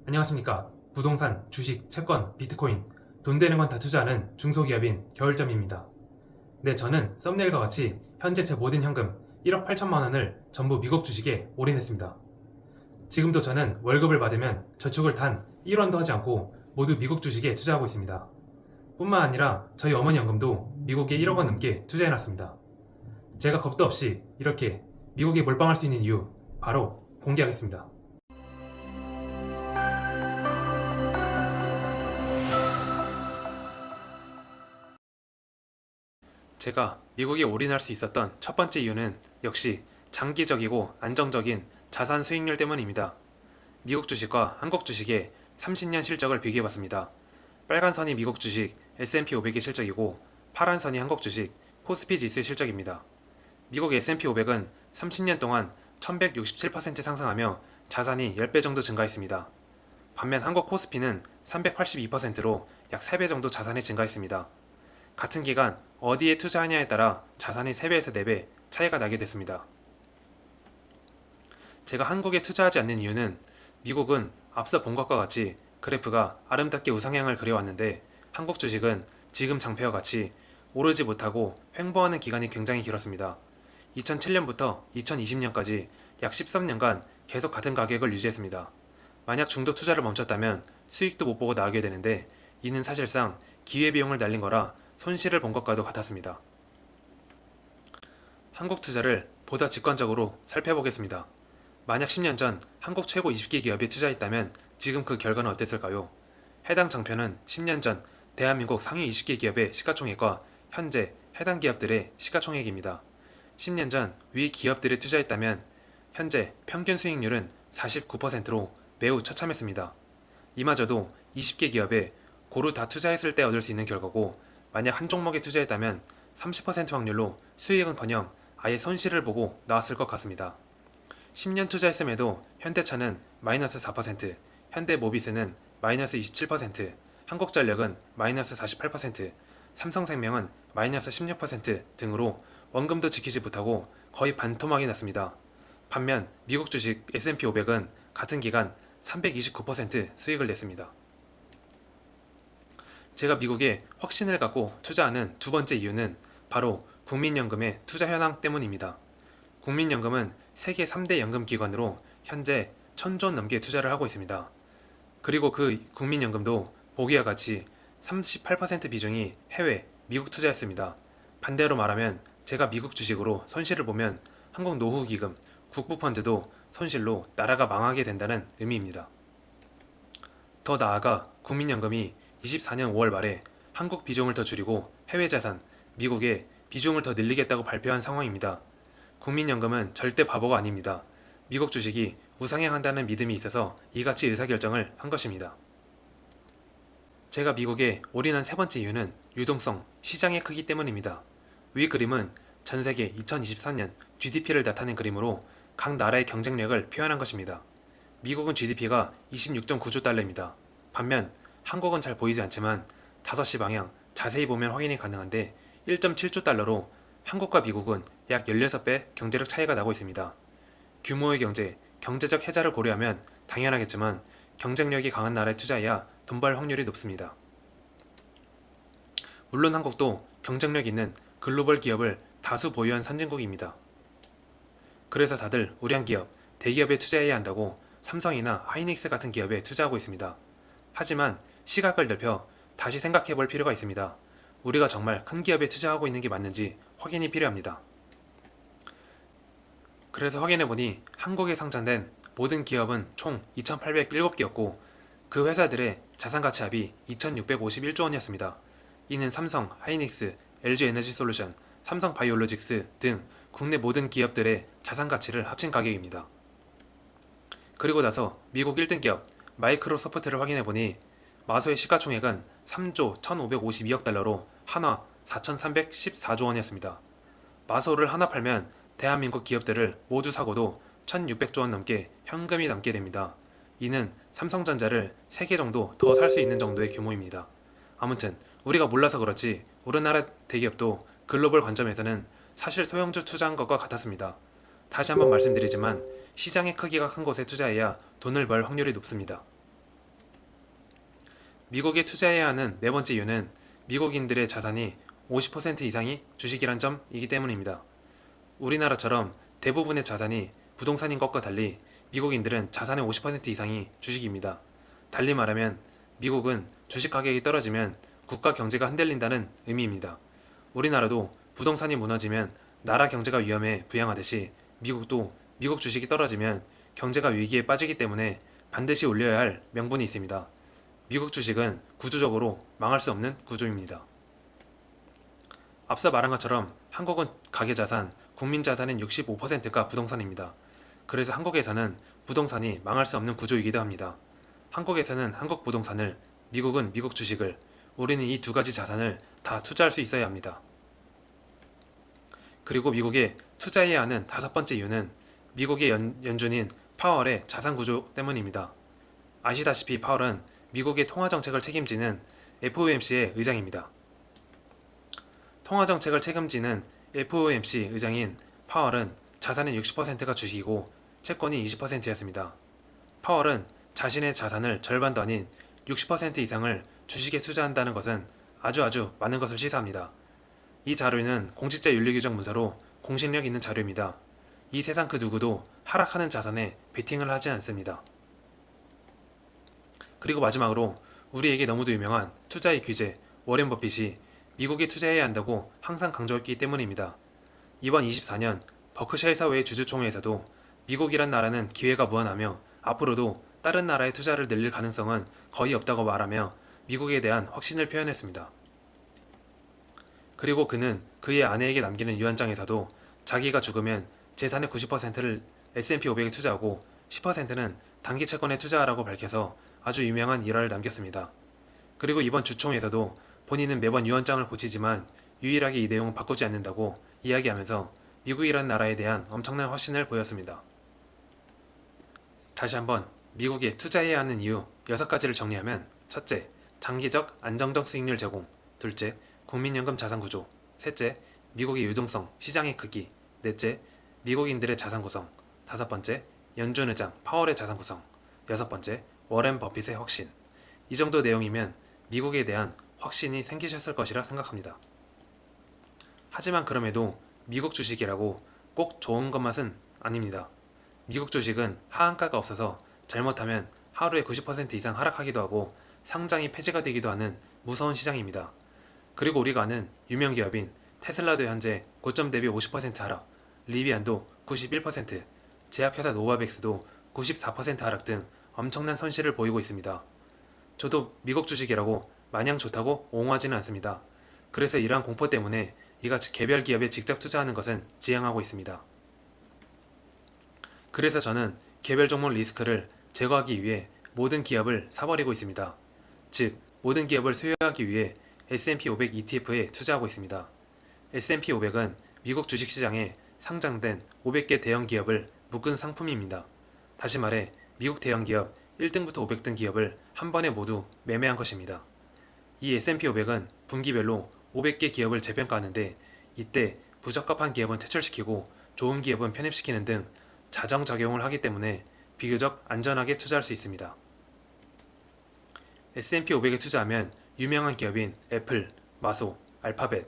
안녕하십니까. 부동산, 주식, 채권, 비트코인, 돈 되는 건 다 투자하는 중소기업인 겨울잠입니다. 네, 저는 썸네일과 같이 현재 제 모든 현금 1억 8천만 원을 전부 미국 주식에 올인했습니다. 지금도 저는 월급을 받으면 저축을 단 1원도 하지 않고 모두 미국 주식에 투자하고 있습니다. 뿐만 아니라 저희 어머니 연금도 미국에 1억 원 넘게 투자해놨습니다. 제가 겁도 없이 이렇게 미국에 몰빵할 수 있는 이유 바로 공개하겠습니다. 제가 미국에 올인할 수 있었던 첫 번째 이유는 역시 장기적이고 안정적인 자산 수익률 때문입니다. 미국 주식과 한국 주식의 30년 실적을 비교해봤습니다. 빨간 선이 미국 주식 S&P 500의 실적이고 파란 선이 한국 주식 코스피 지수의 실적입니다. 미국 S&P 500은 30년 동안 1167% 상승하며 자산이 10배 정도 증가했습니다. 반면 한국 코스피는 382%로 약 3배 정도 자산이 증가했습니다. 같은 기간 어디에 투자하냐에 따라 자산이 3배에서 4배 차이가 나게 됐습니다. 제가 한국에 투자하지 않는 이유는 미국은 앞서 본 것과 같이 그래프가 아름답게 우상향을 그려왔는데 한국 주식은 지금 장표와 같이 오르지 못하고 횡보하는 기간이 굉장히 길었습니다. 2007년부터 2020년까지 약 13년간 계속 같은 가격을 유지했습니다. 만약 중도 투자를 멈췄다면 수익도 못 보고 나가게 되는데 이는 사실상 기회비용을 날린 거라 손실을 본 것과도 같았습니다. 한국 투자를 보다 직관적으로 살펴보겠습니다. 만약 10년 전 한국 최고 20개 기업에 투자했다면 지금 그 결과는 어땠을까요? 해당 장표는 10년 전 대한민국 상위 20개 기업의 시가총액과 현재 해당 기업들의 시가총액입니다. 10년 전 위 기업들에 투자했다면 현재 평균 수익률은 49%로 매우 처참했습니다. 이마저도 20개 기업에 고루 다 투자했을 때 얻을 수 있는 결과고 만약 한 종목에 투자했다면 30% 확률로 수익은커녕 아예 손실을 보고 나왔을 것 같습니다. 10년 투자했음에도 현대차는 마이너스 4%, 현대모비스는 마이너스 27%, 한국전력은 마이너스 48%, 삼성생명은 마이너스 16% 등으로 원금도 지키지 못하고 거의 반토막이 났습니다. 반면 미국 주식 S&P 500은 같은 기간 329% 수익을 냈습니다. 제가 미국에 확신을 갖고 투자하는 두 번째 이유는 바로 국민연금의 투자 현황 때문입니다. 국민연금은 세계 3대 연금기관으로 현재 1000조 넘게 투자를 하고 있습니다. 그리고 그 국민연금도 보기와 같이 38% 비중이 해외, 미국 투자였습니다. 반대로 말하면 제가 미국 주식으로 손실을 보면 한국 노후기금, 국부펀드도 손실로 나라가 망하게 된다는 의미입니다. 더 나아가 국민연금이 24년 5월 말에 한국 비중을 더 줄이고 해외 자산, 미국에 비중을 더 늘리겠다고 발표한 상황입니다. 국민연금은 절대 바보가 아닙니다. 미국 주식이 우상향한다는 믿음이 있어서 이같이 의사결정을 한 것입니다. 제가 미국에 올인한 세 번째 이유는 유동성, 시장의 크기 때문입니다. 위 그림은 전 세계 2024년 GDP를 나타낸 그림으로 각 나라의 경쟁력을 표현한 것입니다. 미국은 GDP가 26.9조 달러입니다. 반면 한국은 잘 보이지 않지만 5시 방향 자세히 보면 확인이 가능한데 1.7조 달러로 한국과 미국은 약 16배 경제력 차이가 나고 있습니다. 규모의 경제, 경제적 혜자를 고려하면 당연하겠지만 경쟁력이 강한 나라에 투자해야 돈 벌 확률이 높습니다. 물론 한국도 경쟁력 있는 글로벌 기업을 다수 보유한 선진국입니다. 그래서 다들 우량 기업, 대기업에 투자해야 한다고 삼성이나 하이닉스 같은 기업에 투자하고 있습니다. 하지만 시각을 넓혀 다시 생각해 볼 필요가 있습니다. 우리가 정말 큰 기업에 투자하고 있는 게 맞는지 확인이 필요합니다. 그래서 확인해보니 한국에 상장된 모든 기업은 총 2,807개였고 그 회사들의 자산가치합이 2,651조 원이었습니다. 이는 삼성, 하이닉스, LG에너지솔루션, 삼성바이오로직스 등 국내 모든 기업들의 자산가치를 합친 가격입니다. 그리고 나서 미국 1등 기업 마이크로소프트를 확인해보니 마소의 시가총액은 3조 1,552억 달러로 한화 4,314조 원이었습니다. 마소를 하나 팔면 대한민국 기업들을 모두 사고도 1,600조 원 넘게 현금이 남게 됩니다. 이는 삼성전자를 3개 정도 더 살 수 있는 정도의 규모입니다. 아무튼 우리가 몰라서 그렇지 우리나라 대기업도 글로벌 관점에서는 사실 소형주 투자한 것과 같았습니다. 다시 한번 말씀드리지만 시장의 크기가 큰 곳에 투자해야 돈을 벌 확률이 높습니다. 미국에 투자해야 하는 네 번째 이유는 미국인들의 자산이 50% 이상이 주식이란 점이기 때문입니다. 우리나라처럼 대부분의 자산이 부동산인 것과 달리 미국인들은 자산의 50% 이상이 주식입니다. 달리 말하면 미국은 주식 가격이 떨어지면 국가 경제가 흔들린다는 의미입니다. 우리나라도 부동산이 무너지면 나라 경제가 위험에 부양하듯이 미국도 미국 주식이 떨어지면 경제가 위기에 빠지기 때문에 반드시 올려야 할 명분이 있습니다. 미국 주식은 구조적으로 망할 수 없는 구조입니다. 앞서 말한 것처럼 한국은 가계자산, 국민자산의 65%가 부동산입니다. 그래서 한국에서는 부동산이 망할 수 없는 구조이기도 합니다. 한국에서는 한국 부동산을, 미국은 미국 주식을, 우리는 이 두 가지 자산을 다 투자할 수 있어야 합니다. 그리고 미국에 투자해야 하는 다섯 번째 이유는 미국의 연준인 파월의 자산 구조 때문입니다. 아시다시피 파월은 미국의 통화정책을 책임지는 FOMC의 의장입니다. 통화정책을 책임지는 FOMC 의장인 파월은 자산의 60%가 주식이고 채권이 20%였습니다. 파월은 자신의 자산을 절반도 아닌 60% 이상을 주식에 투자한다는 것은 아주 많은 것을 시사합니다. 이 자료는 공직자 윤리규정 문서로 공신력 있는 자료입니다. 이 세상 그 누구도 하락하는 자산에 베팅을 하지 않습니다. 그리고 마지막으로 우리에게 너무도 유명한 투자의 귀재 워렌 버핏이 미국에 투자해야 한다고 항상 강조했기 때문입니다. 이번 24년 버크셔 회사의 주주총회에서도 미국이란 나라는 기회가 무한하며 앞으로도 다른 나라에 투자를 늘릴 가능성은 거의 없다고 말하며 미국에 대한 확신을 표현했습니다. 그리고 그는 그의 아내에게 남기는 유언장에서도 자기가 죽으면 재산의 90%를 S&P 500에 투자하고 10%는 단기 채권에 투자하라고 밝혀서 아주 유명한 일화를 남겼습니다. 그리고 이번 주총에서도 본인은 매번 유언장을 고치지만 유일하게 이 내용은 바꾸지 않는다고 이야기하면서 미국이란 나라에 대한 엄청난 확신을 보였습니다. 다시 한번 미국에 투자해야 하는 이유 6가지를 정리하면 첫째, 장기적 안정적 수익률 제공. 둘째, 국민연금 자산 구조. 셋째, 미국의 유동성, 시장의 크기. 넷째, 미국인들의 자산 구성. 다섯 번째, 연준 의장 파월의 자산 구성. 여섯 번째, 워렌 버핏의 확신. 이 정도 내용이면 미국에 대한 확신이 생기셨을 것이라 생각합니다. 하지만 그럼에도 미국 주식이라고 꼭 좋은 것만은 아닙니다. 미국 주식은 하한가가 없어서 잘못하면 하루에 90% 이상 하락하기도 하고 상장이 폐지가 되기도 하는 무서운 시장입니다. 그리고 우리가 아는 유명 기업인 테슬라도 현재 고점 대비 50% 하락, 리비안도 91%, 제약회사 노바백스도 94% 하락 등 엄청난 손실을 보이고 있습니다. 저도 미국 주식이라고 마냥 좋다고 옹호하지는 않습니다. 그래서 이러한 공포 때문에 이같이 개별 기업에 직접 투자하는 것은 지양하고 있습니다. 그래서 저는 개별 종목 리스크를 제거하기 위해 모든 기업을 사버리고 있습니다. 즉, 모든 기업을 소유하기 위해 S&P 500 ETF에 투자하고 있습니다. S&P 500은 미국 주식시장에 상장된 500개 대형 기업을 묶은 상품입니다. 다시 말해 미국 대형 기업 1등부터 500등 기업을 한 번에 모두 매매한 것입니다. 이 S&P 500은 분기별로 500개 기업을 재평가하는데 이때 부적합한 기업은 퇴출시키고 좋은 기업은 편입시키는 등 자정작용을 하기 때문에 비교적 안전하게 투자할 수 있습니다. S&P 500에 투자하면 유명한 기업인 애플, 마소, 알파벳,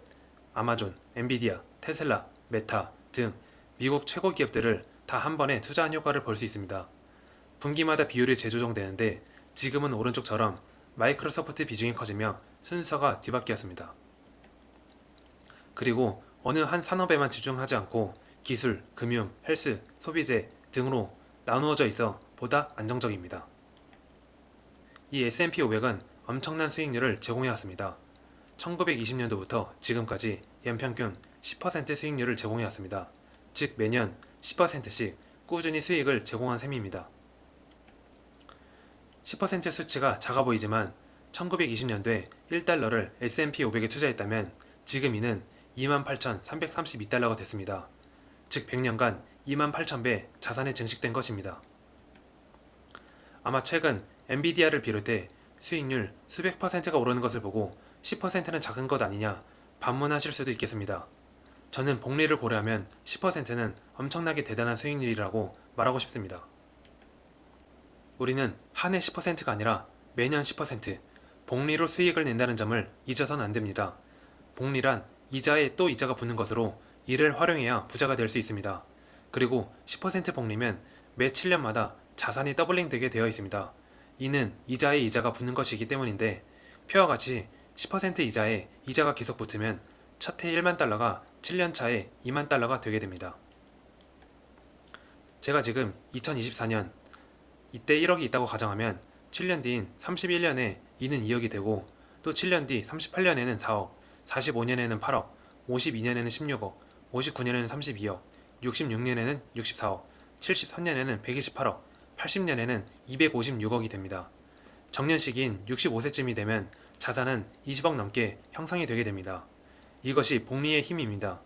아마존, 엔비디아, 테슬라, 메타 등 미국 최고 기업들을 다 한 번에 투자한 효과를 볼 수 있습니다. 분기마다 비율이 재조정되는데 지금은 오른쪽처럼 마이크로소프트 비중이 커지며 순서가 뒤바뀌었습니다. 그리고 어느 한 산업에만 집중하지 않고 기술, 금융, 헬스, 소비재 등으로 나누어져 있어 보다 안정적입니다. 이 S&P 500은 엄청난 수익률을 제공해왔습니다. 1920년도부터 지금까지 연평균 10% 수익률을 제공해왔습니다. 즉 매년 10%씩 꾸준히 수익을 제공한 셈입니다. 10% 수치가 작아 보이지만 1920년도에 1달러를 S&P 500에 투자했다면 지금 이는 28,332달러가 됐습니다. 즉 100년간 28,000배 자산이 증식된 것입니다. 아마 최근 엔비디아를 비롯해 수익률 수백 %가 오르는 것을 보고 10%는 작은 것 아니냐 반문하실 수도 있겠습니다. 저는 복리를 고려하면 10%는 엄청나게 대단한 수익률이라고 말하고 싶습니다. 우리는 한 해 10%가 아니라 매년 10%, 복리로 수익을 낸다는 점을 잊어서는 안 됩니다. 복리란 이자에 또 이자가 붙는 것으로 이를 활용해야 부자가 될 수 있습니다. 그리고 10% 복리면 매 7년마다 자산이 더블링 되게 되어 있습니다. 이는 이자에 이자가 붙는 것이기 때문인데 표와 같이 10% 이자에 이자가 계속 붙으면 첫 해 1만 달러가 7년 차에 2만 달러가 되게 됩니다. 제가 지금 2024년 이때 1억이 있다고 가정하면 7년 뒤인 31년에 이는 2억이 되고 또 7년 뒤 38년에는 4억, 45년에는 8억, 52년에는 16억, 59년에는 32억, 66년에는 64억, 73년에는 128억, 80년에는 256억이 됩니다. 정년 시기인 65세쯤이 되면 자산은 20억 넘게 형성이 되게 됩니다. 이것이 복리의 힘입니다.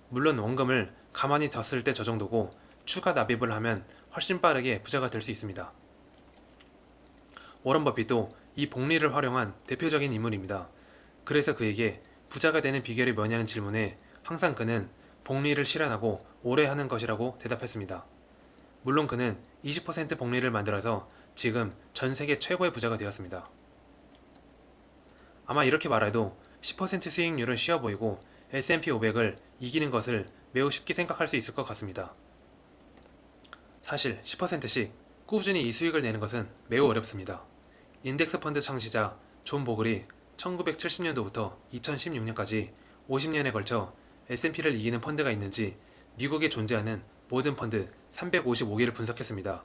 물론 원금을 가만히 뒀을 때 저 정도고 추가 납입을 하면 훨씬 빠르게 부자가 될 수 있습니다. 워런 버핏도 이 복리를 활용한 대표적인 인물입니다. 그래서 그에게 부자가 되는 비결이 뭐냐는 질문에 항상 그는 복리를 실현하고 오래 하는 것이라고 대답했습니다. 물론 그는 20% 복리를 만들어서 지금 전 세계 최고의 부자가 되었습니다. 아마 이렇게 말해도 10% 수익률은 쉬워 보이고 S&P 500을 이기는 것을 매우 쉽게 생각할 수 있을 것 같습니다. 사실 10%씩 꾸준히 이 수익을 내는 것은 매우 어렵습니다. 인덱스 펀드 창시자 존 보글이 1970년도부터 2016년까지 50년에 걸쳐 S&P를 이기는 펀드가 있는지 미국에 존재하는 모든 펀드 355개를 분석했습니다.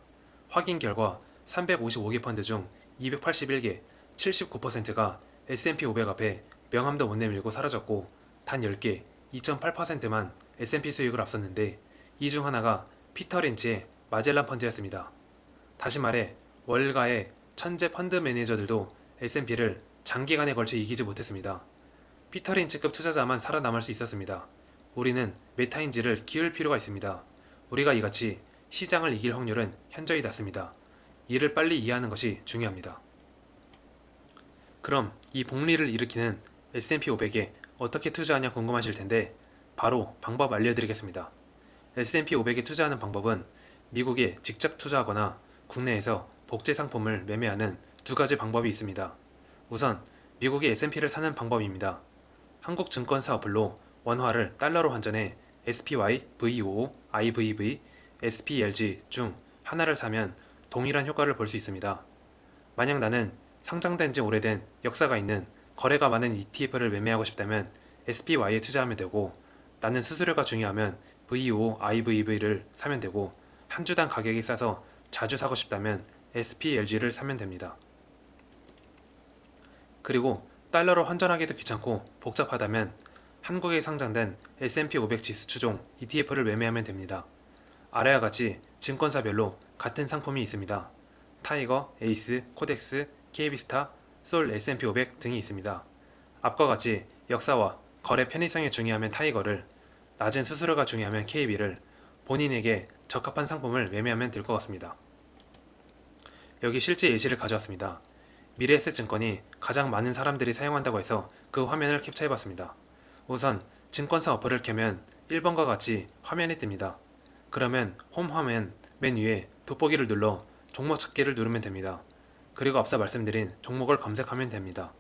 확인 결과 355개 펀드 중 281개, 79%가 S&P 500 앞에 명함도 못 내밀고 사라졌고 단 10개, 2.8%만 S&P 수익을 앞섰는데 이 중 하나가 피터 린치의 마젤란 펀드였습니다. 다시 말해 월가의 천재 펀드 매니저들도 S&P를 장기간에 걸쳐 이기지 못했습니다. 피터 린치급 투자자만 살아남을 수 있었습니다. 우리는 메타인지를 키울 필요가 있습니다. 우리가 이같이 시장을 이길 확률은 현저히 낮습니다. 이를 빨리 이해하는 것이 중요합니다. 그럼 이 복리를 일으키는 S&P 500에 어떻게 투자하냐 궁금하실 텐데 바로 방법 알려드리겠습니다. S&P 500에 투자하는 방법은 미국에 직접 투자하거나 국내에서 복제 상품을 매매하는 두 가지 방법이 있습니다. 우선 미국의 S&P를 사는 방법입니다. 한국 증권사 어플로 원화를 달러로 환전해 SPY, VOO, IVV, SPLG 중 하나를 사면 동일한 효과를 볼 수 있습니다. 만약 나는 상장된 지 오래된 역사가 있는 거래가 많은 ETF를 매매하고 싶다면 SPY에 투자하면 되고 나는 수수료가 중요하면 VOO, IVV를 사면 되고 한 주당 가격이 싸서 자주 사고 싶다면 SPLG를 사면 됩니다. 그리고 달러로 환전하기도 귀찮고 복잡하다면 한국에 상장된 S&P 500 지수 추종 ETF를 매매하면 됩니다. 아래와 같이 증권사별로 같은 상품이 있습니다. 타이거, 에이스, 코덱스, KB스타, 솔 S&P 500 등이 있습니다. 앞과 같이 역사와 거래 편의성이 중요하면 타이거를, 낮은 수수료가 중요하면 KB를, 본인에게 적합한 상품을 매매하면 될 것 같습니다. 여기 실제 예시를 가져왔습니다. 미래에셋증권이 가장 많은 사람들이 사용한다고 해서 그 화면을 캡처해봤습니다. 우선 증권사 어플을 켜면 1번과 같이 화면이 뜹니다. 그러면 홈 화면 맨 위에 돋보기를 눌러 종목 찾기를 누르면 됩니다. 그리고 앞서 말씀드린 종목을 검색하면 됩니다.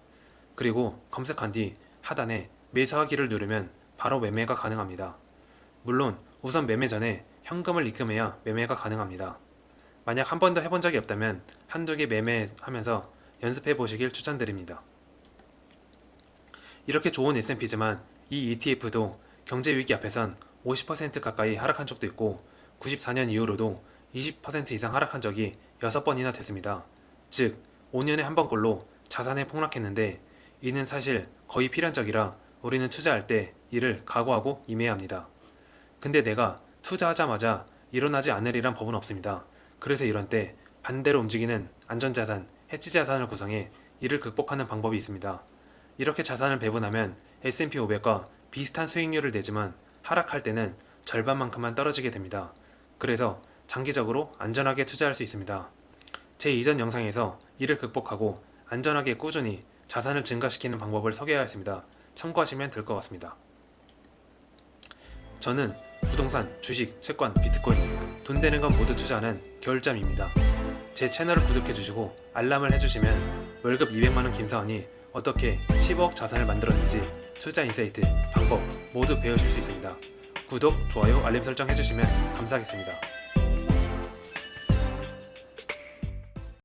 그리고 검색한 뒤 하단에 매수하기를 누르면 바로 매매가 가능합니다. 물론 우선 매매 전에 현금을 입금해야 매매가 가능합니다. 만약 한 번도 해본 적이 없다면 한두 개 매매하면서 연습해 보시길 추천드립니다. 이렇게 좋은 S&P지만 이 ETF도 경제 위기 앞에선 50% 가까이 하락한 적도 있고 94년 이후로도 20% 이상 하락한 적이 6번이나 됐습니다. 즉 5년에 한 번꼴로 자산이 폭락했는데 이는 사실 거의 필연적이라 우리는 투자할 때 이를 각오하고 임해야 합니다. 근데 내가 투자하자마자 일어나지 않으리란 법은 없습니다. 그래서 이런 때 반대로 움직이는 안전자산, 해지자산을 구성해 이를 극복하는 방법이 있습니다. 이렇게 자산을 배분하면 S&P 500과 비슷한 수익률을 내지만 하락할 때는 절반만큼만 떨어지게 됩니다. 그래서 장기적으로 안전하게 투자할 수 있습니다. 제 이전 영상에서 이를 극복하고 안전하게 꾸준히 자산을 증가시키는 방법을 소개하였습니다. 참고하시면 될 것 같습니다. 저는 부동산, 주식, 채권, 비트코인, 돈 되는 건 모두 투자하는 겨울잠입니다. 제 채널을 구독해주시고 알람을 해주시면 월급 200만원 김사원이 어떻게 15억 자산을 만들었는지 투자 인사이트, 방법 모두 배우실 수 있습니다. 구독, 좋아요, 알림 설정 해주시면 감사하겠습니다.